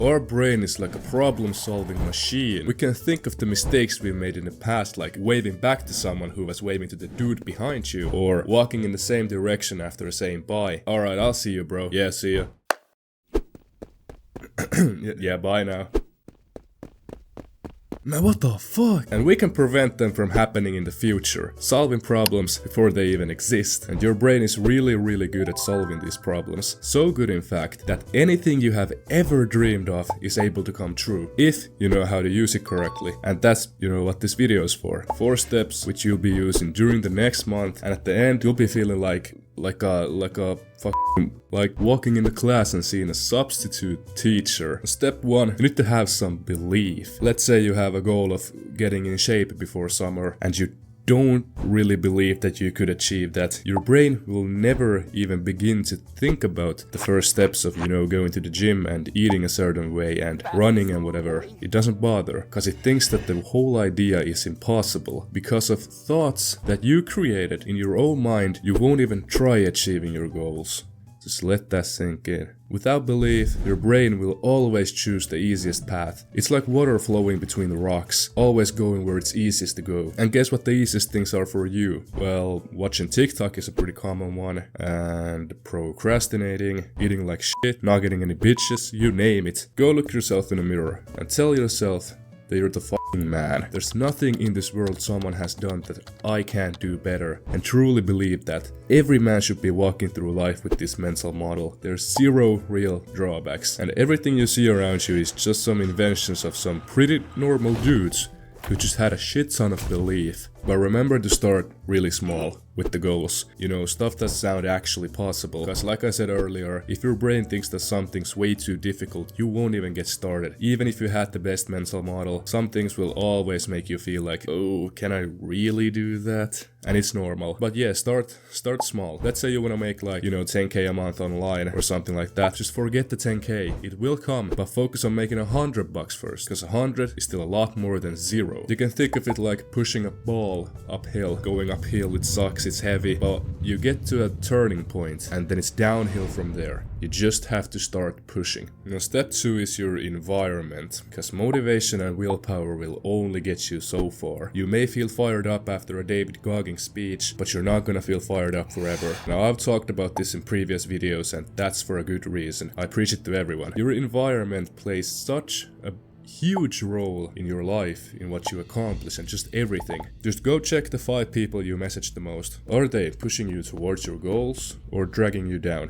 Our brain is like a problem-solving machine. We can think of the mistakes we made in the past, like waving back to someone who was waving to the dude behind you, or walking in the same direction after saying bye. Alright, I'll see you, bro. Yeah, see ya. Yeah, bye now. Man, what the fuck? And we can prevent them from happening in the future, solving problems before they even exist. And your brain is really good at solving these problems. So good, in fact, that anything you have ever dreamed of is able to come true, if you know how to use it correctly. And that's, what this video is for. 4 steps which you'll be using during the next month, and at the end you'll be feeling like walking into class and seeing a substitute teacher. Step 1, you need to have some belief. Let's say you have a goal of getting in shape before summer and you don't really believe that you could achieve that. Your brain will never even begin to think about the first steps of, going to the gym and eating a certain way and running and whatever. It doesn't bother, because it thinks that the whole idea is impossible. Because of thoughts that you created in your own mind, you won't even try achieving your goals. Just let that sink in. Without belief, your brain will always choose the easiest path. It's like water flowing between the rocks, always going where it's easiest to go. And guess what the easiest things are for you? Well, watching TikTok is a pretty common one, and procrastinating, eating like shit, not getting any bitches, you name it. Go look yourself in the mirror and tell yourself that you're the fucking man. There's nothing in this world someone has done that I can't do better, and truly believe that every man should be walking through life with this mental model. There's 0 real drawbacks, and everything you see around you is just some inventions of some pretty normal dudes who just had a shit ton of belief. But remember to start really small with the goals. Stuff that sound actually possible. Because like I said earlier, if your brain thinks that something's way too difficult, you won't even get started. Even if you had the best mental model, some things will always make you feel like, oh, can I really do that? And it's normal. But yeah, start small. Let's say you want to make 10k a month online or something like that. Just forget the 10k. It will come, but focus on making $100 first. Because 100 is still a lot more than 0. You can think of it like pushing a ball uphill. Going uphill, it sucks, it's heavy, but you get to a turning point and then it's downhill from there. You just have to start pushing. Step 2 is your environment, because motivation and willpower will only get you so far. You may feel fired up after a David Goggins speech, but you're not gonna feel fired up forever. Now, I've talked about this in previous videos, and that's for a good reason. I preach it to everyone. Your environment plays such a huge role in your life, in what you accomplish, and just everything. Just go check the 5 people you message the most. Are they pushing you towards your goals or dragging you down?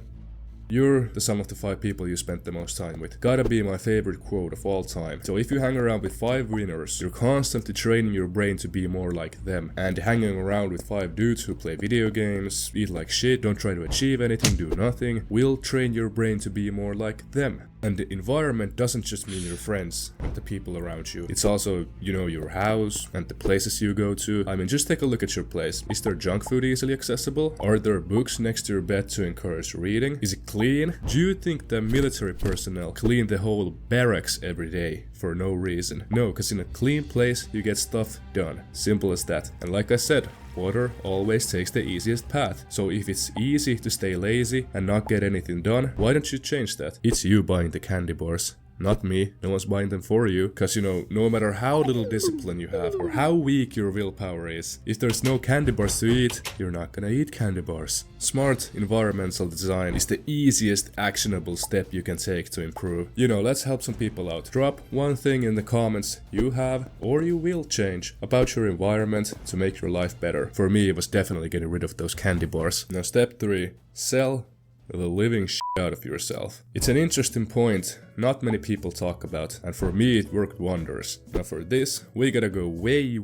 You're the sum of the 5 people you spent the most time with. Gotta be my favorite quote of all time. So if you hang around with 5 winners, you're constantly training your brain to be more like them. And hanging around with 5 dudes who play video games, eat like shit, don't try to achieve anything, do nothing, will train your brain to be more like them. And the environment doesn't just mean your friends and the people around you. It's also, your house and the places you go to. I mean, just take a look at your place. Is there junk food easily accessible? Are there books next to your bed to encourage reading? Is it clean? Do you think the military personnel clean the whole barracks every day for no reason? No, because in a clean place, you get stuff done. Simple as that. And like I said, water always takes the easiest path. So if it's easy to stay lazy and not get anything done, why don't you change that? It's you buying the candy bars. Not me. No one's buying them for you. Cause no matter how little discipline you have or how weak your willpower is, if there's no candy bars to eat, you're not gonna eat candy bars. Smart environmental design is the easiest actionable step you can take to improve. Let's help some people out. Drop one thing in the comments you have or you will change about your environment to make your life better. For me, it was definitely getting rid of those candy bars. Now, step 3. Sell the living shit out of yourself. It's an interesting point not many people talk about, and for me it worked wonders. Now for this, we gotta go way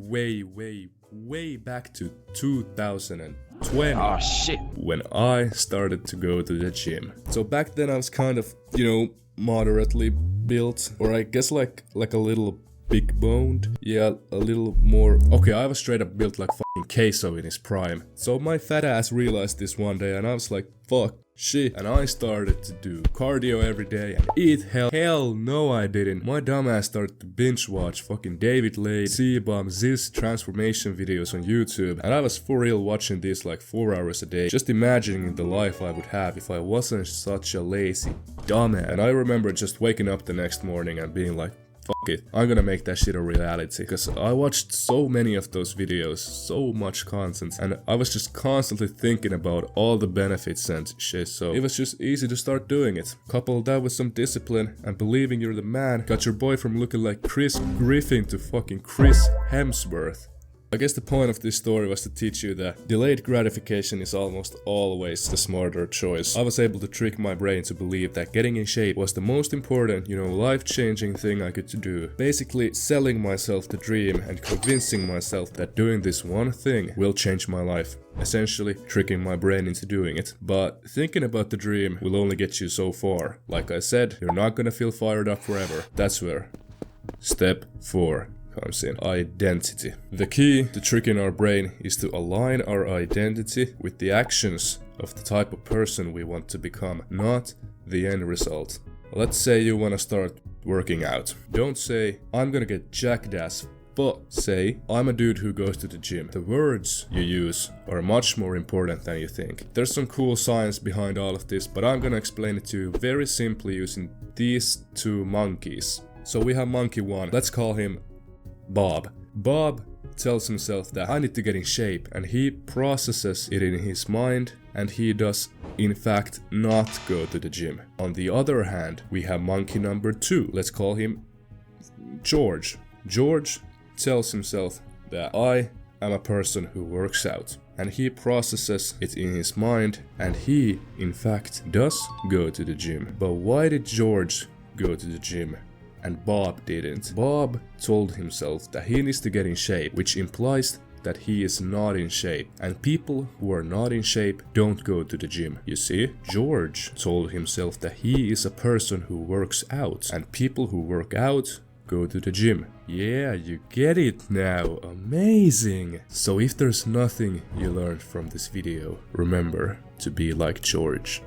back to 2020. Oh shit. When I started to go to the gym. So back then I was kind of, moderately built, or I guess like a little big boned. Yeah, a little more. Okay, I was straight up built like queso in his prime. So my fat ass realized this one day and I was like, fuck shit. And I started to do cardio every day and eat hell. Hell no I didn't. My dumbass started to binge watch fucking David Lade, C-Bomb, Ziz transformation videos on YouTube. And I was for real watching these like 4 hours a day. Just imagining the life I would have if I wasn't such a lazy dumbass. And I remember just waking up the next morning and being like, fuck it, I'm gonna make that shit a reality. Because I watched so many of those videos, so much content, and I was just constantly thinking about all the benefits and shit, so it was just easy to start doing it. Couple that with some discipline and believing you're the man, got your boy from looking like Chris Griffin to fucking Chris Hemsworth. I guess the point of this story was to teach you that delayed gratification is almost always the smarter choice. I was able to trick my brain to believe that getting in shape was the most important, life-changing thing I could do. Basically selling myself the dream and convincing myself that doing this one thing will change my life. Essentially tricking my brain into doing it. But thinking about the dream will only get you so far. Like I said, you're not gonna feel fired up forever. That's where step 4 comes in. Identity. The key to tricking our brain is to align our identity with the actions of the type of person we want to become, not the end result. Let's say you want to start working out. Don't say, I'm gonna get jacked as fuck. Say, I'm a dude who goes to the gym. The words you use are much more important than you think. There's some cool science behind all of this, but I'm gonna explain it to you very simply using these 2 monkeys. So we have monkey 1. Let's call him Bob. Bob tells himself that I need to get in shape, and he processes it in his mind, and he does in fact not go to the gym. On the other hand, we have monkey number 2. Let's call him George. George tells himself that I am a person who works out, and he processes it in his mind, and he in fact does go to the gym. But why did George go to the gym and Bob didn't? Bob told himself that he needs to get in shape, which implies that he is not in shape, and people who are not in shape don't go to the gym. You see, George told himself that he is a person who works out, and people who work out go to the gym. Yeah, you get it now. Amazing! So if there's nothing you learned from this video, remember to be like George.